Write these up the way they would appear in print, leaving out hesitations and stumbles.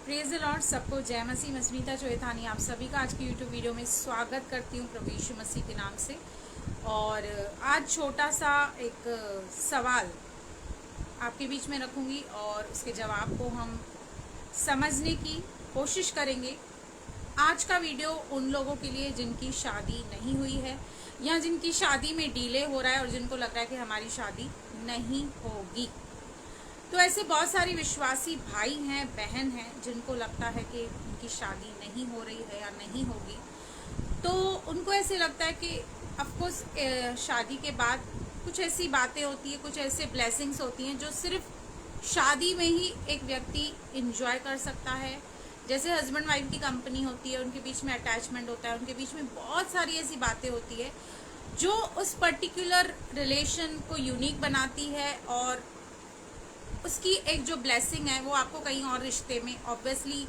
Praise the Lord. सबको जय मसीह। मस्मिता चोएथानी आप सभी का आज की यूट्यूब वीडियो में स्वागत करती हूँ प्रभु यीशु मसीह के नाम से। और आज छोटा सा एक सवाल आपके बीच में रखूंगी और उसके जवाब को हम समझने की कोशिश करेंगे। आज का वीडियो उन लोगों के लिए जिनकी शादी नहीं हुई है या जिनकी शादी में डिले हो रहा है और जिनको लग रहा है कि हमारी शादी नहीं होगी। तो ऐसे बहुत सारे विश्वासी भाई हैं, बहन हैं जिनको लगता है कि उनकी शादी नहीं हो रही है या नहीं होगी। तो उनको ऐसे लगता है कि ऑफकोर्स शादी के बाद कुछ ऐसी बातें होती है, कुछ ऐसे ब्लेसिंग्स होती हैं जो सिर्फ शादी में ही एक व्यक्ति इंजॉय कर सकता है। जैसे हस्बैंड वाइफ की कंपनी होती है, उनके बीच में अटैचमेंट होता है, उनके बीच में बहुत सारी ऐसी बातें होती है जो उस पर्टिकुलर रिलेशन को यूनिक बनाती है और उसकी एक जो ब्लेसिंग है वो आपको कहीं और रिश्ते में ऑब्वियसली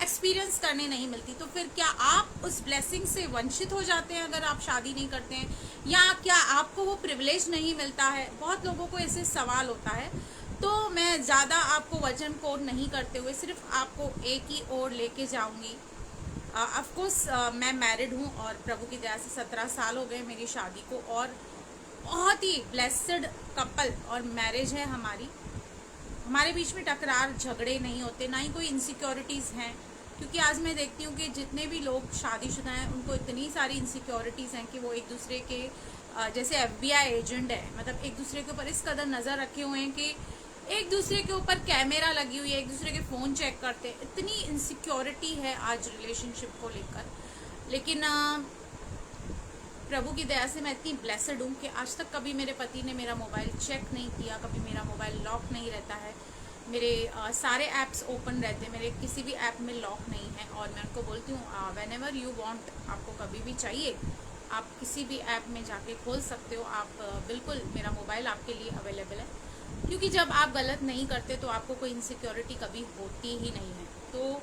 एक्सपीरियंस करने नहीं मिलती। तो फिर क्या आप उस ब्लेसिंग से वंचित हो जाते हैं अगर आप शादी नहीं करते हैं, या क्या आपको वो प्रिविलेज नहीं मिलता है? बहुत लोगों को ऐसे सवाल होता है। तो मैं ज़्यादा आपको वचन कोड नहीं करते हुए सिर्फ आपको एक ही ओर लेके जाऊंगी। ऑफकोर्स मैं मैरिड हूँ और प्रभु की दया से 17 साल हो गए मेरी शादी को, और बहुत ही ब्लेस्ड कपल और मैरिज है हमारी। हमारे बीच में टकरार झगड़े नहीं होते, ना ही कोई इनसिक्योरिटीज़ हैं। क्योंकि आज मैं देखती हूँ कि जितने भी लोग शादीशुदा हैं उनको इतनी सारी इनसिक्योरिटीज़ हैं कि वो एक दूसरे के जैसे FBI एजेंट है, मतलब एक दूसरे के ऊपर इस कदर नज़र रखे हुए हैं कि एक दूसरे के ऊपर कैमरा लगी हुई है, एक दूसरे के फ़ोन चेक करते हैं। इतनी इनसिक्योरिटी है आज रिलेशनशिप को लेकर। लेकिन प्रभु की दया से मैं इतनी ब्लेसड हूँ कि आज तक कभी मेरे पति ने मेरा मोबाइल चेक नहीं किया, कभी मेरा मोबाइल लॉक नहीं रहता है। मेरे सारे ऐप्स ओपन रहते हैं, मेरे किसी भी ऐप में लॉक नहीं है। और मैं उनको बोलती हूँ वेन एवर यू वॉन्ट, आपको कभी भी चाहिए आप किसी भी ऐप में जाके खोल सकते हो। आप बिल्कुल, मेरा मोबाइल आपके लिए अवेलेबल है। क्योंकि जब आप गलत नहीं करते तो आपको कोई इनसिक्योरिटी कभी होती ही नहीं है। तो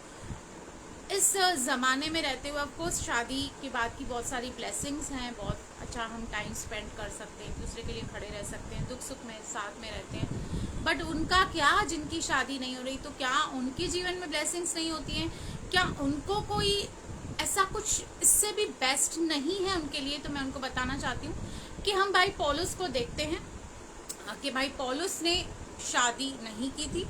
इस ज़माने में रहते हुए ऑफकोर्स शादी के बाद की बहुत सारी ब्लेसिंग्स हैं, बहुत अच्छा हम टाइम स्पेंड कर सकते हैं, एक दूसरे के लिए खड़े रह सकते हैं, दुख सुख में साथ में रहते हैं। बट उनका क्या, जिनकी शादी नहीं हो रही, तो क्या उनके जीवन में ब्लेसिंग्स नहीं होती हैं? क्या उनको कोई ऐसा कुछ इससे भी बेस्ट नहीं है उनके लिए? तो मैं उनको बताना चाहती हूँ कि हम भाई पौलुस को देखते हैं कि भाई पौलुस ने शादी नहीं की थी।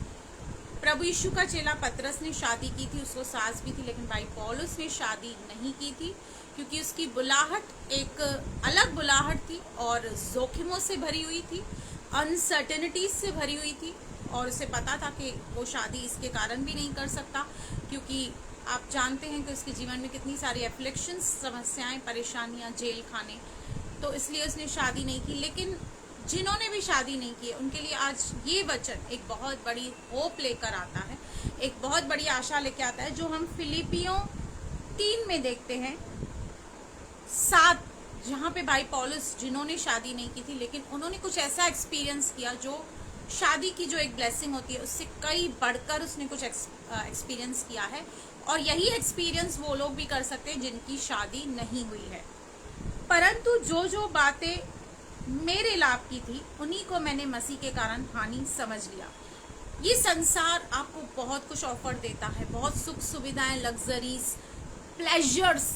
प्रभु यीशु का चेला पतरस ने शादी की थी, उसको सास भी थी, लेकिन भाई पौलुस ने शादी नहीं की थी क्योंकि उसकी बुलाहट एक अलग बुलाहट थी और जोखिमों से भरी हुई थी, अनसर्टेनिटीज से भरी हुई थी। और उसे पता था कि वो शादी इसके कारण भी नहीं कर सकता, क्योंकि आप जानते हैं कि उसके जीवन में कितनी सारी एफ्लिक्शंस, समस्याएं, परेशानियां, जेल खाने। तो इसलिए उसने शादी नहीं की। लेकिन जिन्होंने भी शादी नहीं की है उनके लिए आज ये वचन एक बहुत बड़ी होप लेकर आता है, एक बहुत बड़ी आशा लेकर आता है, जो हम फिलिपियों 3 में देखते हैं 7, जहाँ पे भाई पौलुस, जिन्होंने शादी नहीं की थी लेकिन उन्होंने कुछ ऐसा एक्सपीरियंस किया जो शादी की जो एक ब्लेसिंग होती है उससे कई बढ़कर उसने कुछ एक्सपीरियंस किया है। और यही एक्सपीरियंस वो लोग भी कर सकते हैं जिनकी शादी नहीं हुई है। परंतु जो जो बातें मेरे लाभ की थी उन्हीं को मैंने मसीह के कारण हानि समझ लिया। ये संसार आपको बहुत कुछ ऑफर देता है, बहुत सुख सुविधाएं, लग्जरीज, प्लेजर्स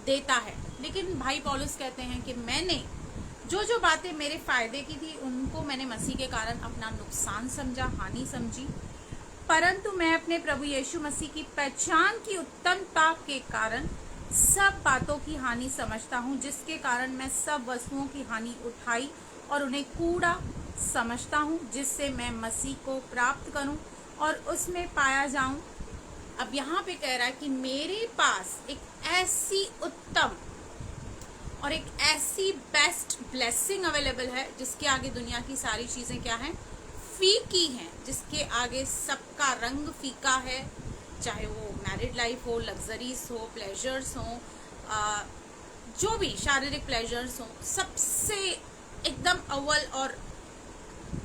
देता है, लेकिन भाई पौलुस कहते हैं कि मैंने जो जो बातें मेरे फायदे की थी उनको मैंने मसीह के कारण अपना नुकसान समझा, हानि समझी। परंतु मैं अपने प्रभु यीशु मसीह की पहचान की उत्तमता के कारण सब बातों की हानि समझता हूँ, जिसके कारण मैं सब वस्तुओं की हानि उठाई और उन्हें कूड़ा समझता हूँ, जिससे मैं मसीह को प्राप्त करूँ और उसमें पाया जाऊँ। अब यहाँ पे कह रहा है कि मेरे पास एक ऐसी उत्तम और एक ऐसी बेस्ट ब्लेसिंग अवेलेबल है जिसके आगे दुनिया की सारी चीज़ें क्या हैं, फीकी हैं, जिसके आगे सबका रंग फीका है। चाहे वो मैरिड लाइफ हो, लग्जरीज हो, प्लेजर्स हो, जो भी शारीरिक प्लेजर्स हो, सबसे एकदम अव्वल और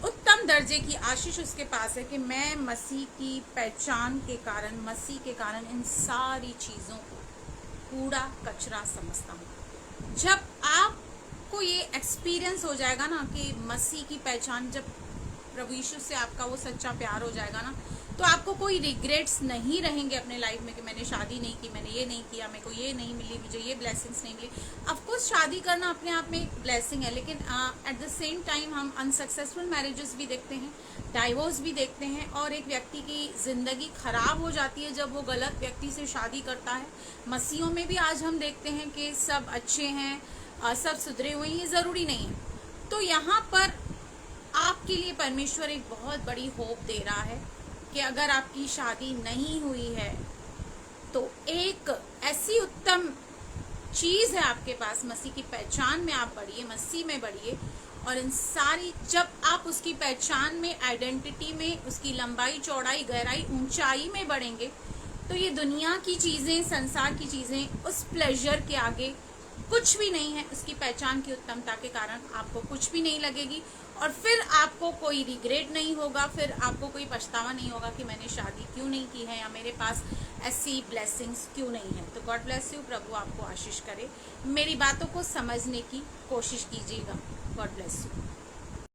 उत्तम दर्जे की आशीष उसके पास है कि मैं मसीह की पहचान के कारण, मसीह के कारण इन सारी चीज़ों को कूड़ा कचरा समझता हूँ। जब आपको ये एक्सपीरियंस हो जाएगा ना कि मसीह की पहचान, जब प्रभु यीशु से आपका वो सच्चा प्यार हो जाएगा ना, तो आपको कोई रिग्रेट्स नहीं रहेंगे अपने लाइफ में कि मैंने शादी नहीं की, मैंने ये नहीं किया, मेरे को ये नहीं मिली, मुझे ये ब्लेसिंग्स नहीं मिली। ऑफकोर्स शादी करना अपने आप में एक ब्लेसिंग है, लेकिन एट द सेम टाइम हम अनसक्सेसफुल मैरिजेस भी देखते हैं, डाइवोर्स भी देखते हैं, और एक व्यक्ति की ज़िंदगी खराब हो जाती है जब वो गलत व्यक्ति से शादी करता है। मसीहों में भी आज हम देखते हैं कि सब अच्छे हैं, सब सुधरे हुए हैं, ये ज़रूरी नहीं है। तो यहाँ पर आपके लिए परमेश्वर एक बहुत बड़ी होप दे रहा है कि अगर आपकी शादी नहीं हुई है तो एक ऐसी उत्तम चीज़ है आपके पास, मसीह की पहचान में आप बढ़िए, मसीह में बढ़िए, और इन सारी जब आप उसकी पहचान में, आइडेंटिटी में, उसकी लंबाई, चौड़ाई, गहराई, ऊंचाई में बढ़ेंगे, तो ये दुनिया की चीज़ें, संसार की चीज़ें उस प्लेजर के आगे कुछ भी नहीं है। उसकी पहचान की उत्तमता के कारण आपको कुछ भी नहीं लगेगी, और फिर आपको कोई रिग्रेट नहीं होगा, फिर आपको कोई पछतावा नहीं होगा कि मैंने शादी क्यों नहीं की है या मेरे पास ऐसी ब्लेसिंग्स क्यों नहीं है। तो गॉड ब्लेस यू, प्रभु आपको आशीष करे। मेरी बातों को समझने की कोशिश कीजिएगा। God bless you.